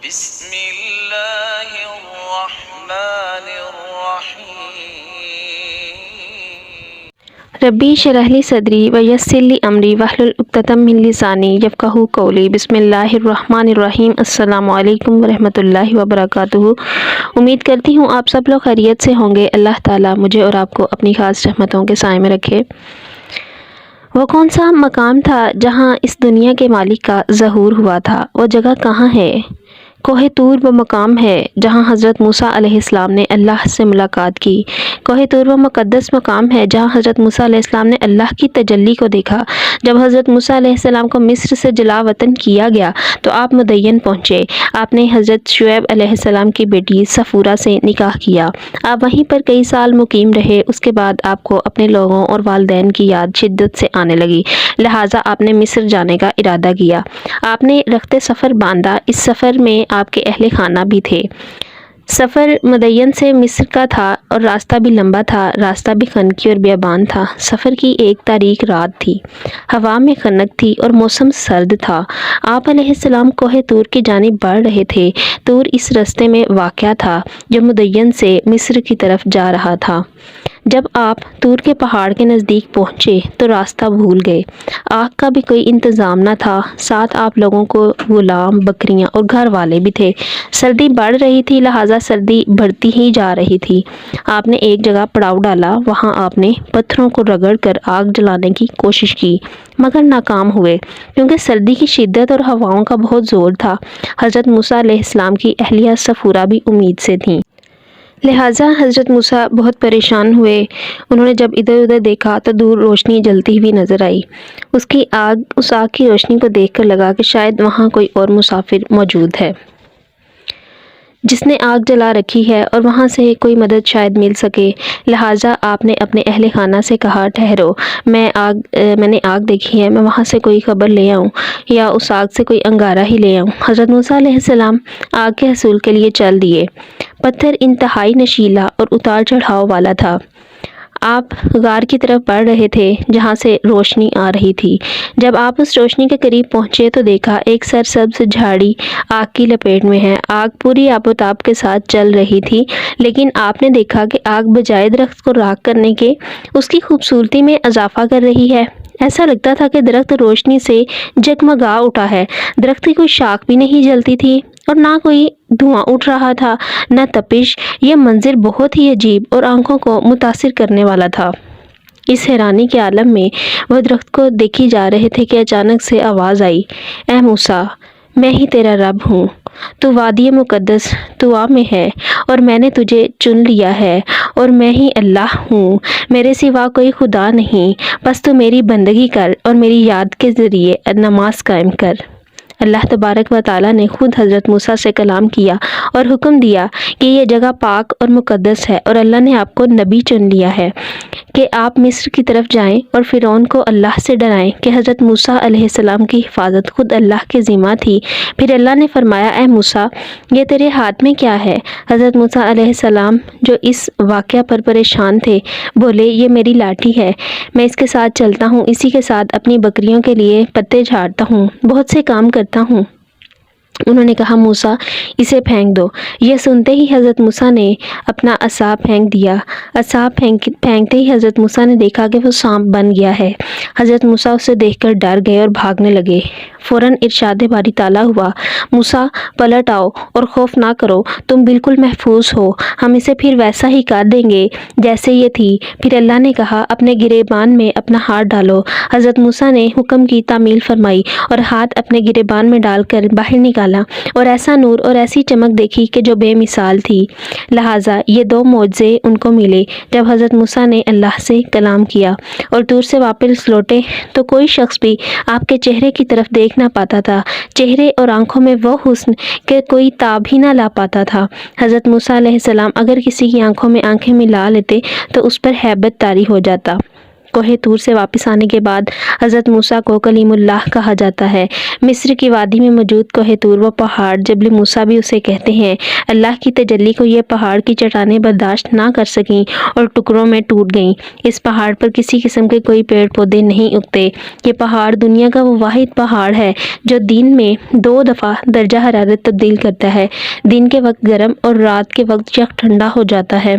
بسم اللہ الرحمن الرحیم ربی اشرح لی صدری ویسر لی امری واحلل عقدۃ من لسانی یفقہوا قولی۔ بسم اللہ الرحمن الرحیم۔ السلام علیکم ورحمۃ اللہ وبرکاتہ۔ امید کرتی ہوں آپ سب لوگ خیریت سے ہوں گے۔ اللہ تعالیٰ مجھے اور آپ کو اپنی خاص رحمتوں کے سائے میں رکھے۔ وہ کون سا مقام تھا جہاں اس دنیا کے مالک کا ظہور ہوا تھا؟ وہ جگہ کہاں ہے؟ کوہ طور وہ مقام ہے جہاں حضرت موسیٰ علیہ السلام نے اللہ سے ملاقات کی۔ کوہ طور وہ مقدس مقام ہے جہاں حضرت موسیٰ علیہ السلام نے اللہ کی تجلی کو دیکھا۔ جب حضرت موسیٰ علیہ السلام کو مصر سے جلا وطن کیا گیا تو آپ مدین پہنچے۔ آپ نے حضرت شعیب علیہ السلام کی بیٹی صفورہ سے نکاح کیا۔ آپ وہیں پر کئی سال مقیم رہے۔ اس کے بعد آپ کو اپنے لوگوں اور والدین کی یاد شدت سے آنے لگی، لہٰذا آپ نے مصر جانے کا ارادہ کیا۔ آپ نے رخت سفر باندھا۔ اس سفر میں آپ کے اہل خانہ بھی تھے۔ سفر مدین سے مصر کا تھا اور راستہ بھی لمبا تھا، راستہ بھی خنکی اور بیابان تھا۔ سفر کی ایک تاریک رات تھی، ہوا میں خنک تھی اور موسم سرد تھا۔ آپ علیہ السلام کوہ طور کی جانب بڑھ رہے تھے۔ طور اس رستے میں واقع تھا جو مدین سے مصر کی طرف جا رہا تھا۔ جب آپ طور کے پہاڑ کے نزدیک پہنچے تو راستہ بھول گئے۔ آگ کا بھی کوئی انتظام نہ تھا، ساتھ آپ لوگوں کو غلام، بکریاں اور گھر والے بھی تھے۔ سردی بڑھ رہی تھی، لہٰذا سردی بڑھتی ہی جا رہی تھی۔ آپ نے ایک جگہ پڑاؤ ڈالا، وہاں آپ نے پتھروں کو رگڑ کر آگ جلانے کی کوشش کی مگر ناکام ہوئے، کیونکہ سردی کی شدت اور ہواؤں کا بہت زور تھا۔ حضرت موسیٰ علیہ السلام کی اہلیہ صفورہ بھی امید سے تھیں، لہٰذا حضرت موسیٰ بہت پریشان ہوئے۔ انہوں نے جب ادھر ادھر دیکھا تو دور روشنی جلتی ہوئی نظر آئی۔ اس آگ کی روشنی کو دیکھ کر لگا کہ شاید وہاں کوئی اور مسافر موجود ہے جس نے آگ جلا رکھی ہے اور وہاں سے کوئی مدد شاید مل سکے۔ لہٰذا آپ نے اپنے اہل خانہ سے کہا، ٹھہرو، میں نے آگ دیکھی ہے، میں وہاں سے کوئی خبر لے آؤں یا اس آگ سے کوئی انگارہ ہی لے آؤں۔ حضرت موسیٰ علیہ السلام آگ کے حصول کے لیے چل دیے۔ پتھر انتہائی نشیلا اور اتار چڑھاؤ والا تھا۔ آپ غار کی طرف بڑھ رہے تھے جہاں سے روشنی آ رہی تھی۔ جب آپ اس روشنی کے قریب پہنچے تو دیکھا ایک سرسبز جھاڑی آگ کی لپیٹ میں ہے۔ آگ پوری آب و تاب کے ساتھ چل رہی تھی، لیکن آپ نے دیکھا کہ آگ بجائے درخت کو راکھ کرنے کے اس کی خوبصورتی میں اضافہ کر رہی ہے۔ ایسا لگتا تھا کہ درخت روشنی سے جگمگا اٹھا ہے۔ درخت کی کوئی شاخ بھی نہیں جلتی تھی اور نہ کوئی دھواں اٹھ رہا تھا، نہ تپش۔ یہ منظر بہت ہی عجیب اور آنکھوں کو متاثر کرنے والا تھا۔ اس حیرانی کے عالم میں وہ درخت کو دیکھی جا رہے تھے کہ اچانک سے آواز آئی، اے موسیٰ، میں ہی تیرا رب ہوں، تو وادی مقدس طویٰ میں ہے اور میں نے تجھے چن لیا ہے اور میں ہی اللہ ہوں، میرے سوا کوئی خدا نہیں، بس تو میری بندگی کر اور میری یاد کے ذریعے نماز قائم کر۔ اللہ تبارک و تعالیٰ نے خود حضرت موسیٰ سے کلام کیا اور حکم دیا کہ یہ جگہ پاک اور مقدس ہے، اور اللہ نے آپ کو نبی چن لیا ہے کہ آپ مصر کی طرف جائیں اور فرعون کو اللہ سے ڈرائیں کہ حضرت موسیٰ علیہ السلام کی حفاظت خود اللہ کے ذمہ تھی۔ پھر اللہ نے فرمایا، اے موسیٰ، یہ تیرے ہاتھ میں کیا ہے؟ حضرت موسیٰ علیہ السلام جو اس واقعہ پر پریشان تھے بولے، یہ میری لاٹھی ہے، میں اس کے ساتھ چلتا ہوں، اسی کے ساتھ اپنی بکریوں کے لیے پتے جھاڑتا ہوں، بہت سے کام کرتا ہوں۔ انہوں نے کہا، موسیٰ، اسے پھینک دو۔ یہ سنتے ہی حضرت موسیٰ نے اپنا عصا پھینک دیا۔ عصا پھینکتے ہی حضرت موسیٰ نے دیکھا کہ وہ سانپ بن گیا ہے۔ حضرت موسیٰ اسے دیکھ کر ڈر گئے اور بھاگنے لگے۔ فوراً ارشاد باری تعالیٰ ہوا، موسیٰ، پلٹ آؤ اور خوف نہ کرو، تم بالکل محفوظ ہو، ہم اسے پھر ویسا ہی کر دیں گے جیسے یہ تھی۔ پھر اللہ نے کہا، اپنے گریبان میں اپنا ہاتھ ڈالو۔ حضرت موسیٰ نے حکم کی تعمیل فرمائی اور ہاتھ اپنے گریبان میں ڈال کر باہر نکالا، اور ایسا نور اور ایسی چمک دیکھی کہ جو بے مثال تھی۔ لہٰذا یہ دو معجزے ان کو ملے جب حضرت موسیٰ نے اللہ سے کلام کیا اور طور سے واپس لوٹے تو کوئی شخص بھی آپ کے چہرے کی طرف دیکھ نہ پاتا تھا، چہرے اور آنکھوں میں وہ حسن کہ کوئی تاب ہی نہ لا پاتا تھا۔ حضرت موسیٰ علیہ السلام اگر کسی کی آنکھوں میں آنکھیں ملا لیتے تو اس پر ہیبت طاری ہو جاتا۔ کوہ طور سے واپس آنے کے بعد حضرت موسیٰ کو کلیم اللہ کہا جاتا ہے۔ مصر کی وادی میں موجود کوہ طور وہ پہاڑ جبل موسیٰ بھی اسے کہتے ہیں۔ اللہ کی تجلی کو یہ پہاڑ کی چٹانیں برداشت نہ کر سکیں اور ٹکڑوں میں ٹوٹ گئیں۔ اس پہاڑ پر کسی قسم کے کوئی پیڑ پودے نہیں اگتے۔ یہ پہاڑ دنیا کا وہ واحد پہاڑ ہے جو دن میں 2 دفعہ درجہ حرارت تبدیل کرتا ہے۔ دن کے وقت گرم اور رات کے وقت یک ٹھنڈا ہو جاتا ہے۔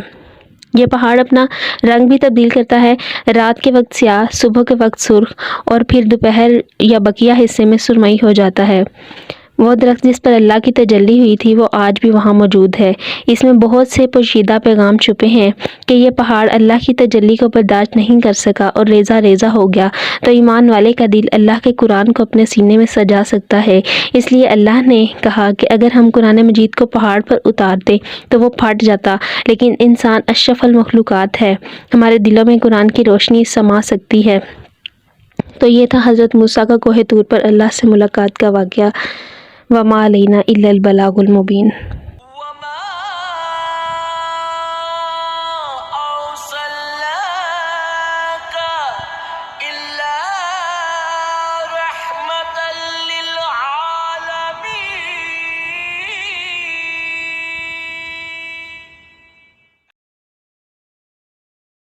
یہ پہاڑ اپنا رنگ بھی تبدیل کرتا ہے، رات کے وقت سیاہ، صبح کے وقت سرخ اور پھر دوپہر یا بقیہ حصے میں سرمئی ہو جاتا ہے۔ وہ درخت جس پر اللہ کی تجلی ہوئی تھی وہ آج بھی وہاں موجود ہے۔ اس میں بہت سے پوشیدہ پیغام چھپے ہیں کہ یہ پہاڑ اللہ کی تجلی کو برداشت نہیں کر سکا اور ریزہ ریزہ ہو گیا، تو ایمان والے کا دل اللہ کے قرآن کو اپنے سینے میں سجا سکتا ہے۔ اس لیے اللہ نے کہا کہ اگر ہم قرآن مجید کو پہاڑ پر اتارتے تو وہ پھٹ جاتا، لیکن انسان اشرف المخلوقات ہے، ہمارے دلوں میں قرآن کی روشنی سما سکتی ہے۔ تو یہ تھا حضرت موسیٰ کا کوہ طور پر اللہ سے ملاقات کا واقعہ۔ وما علینا الا البلاغ المبین۔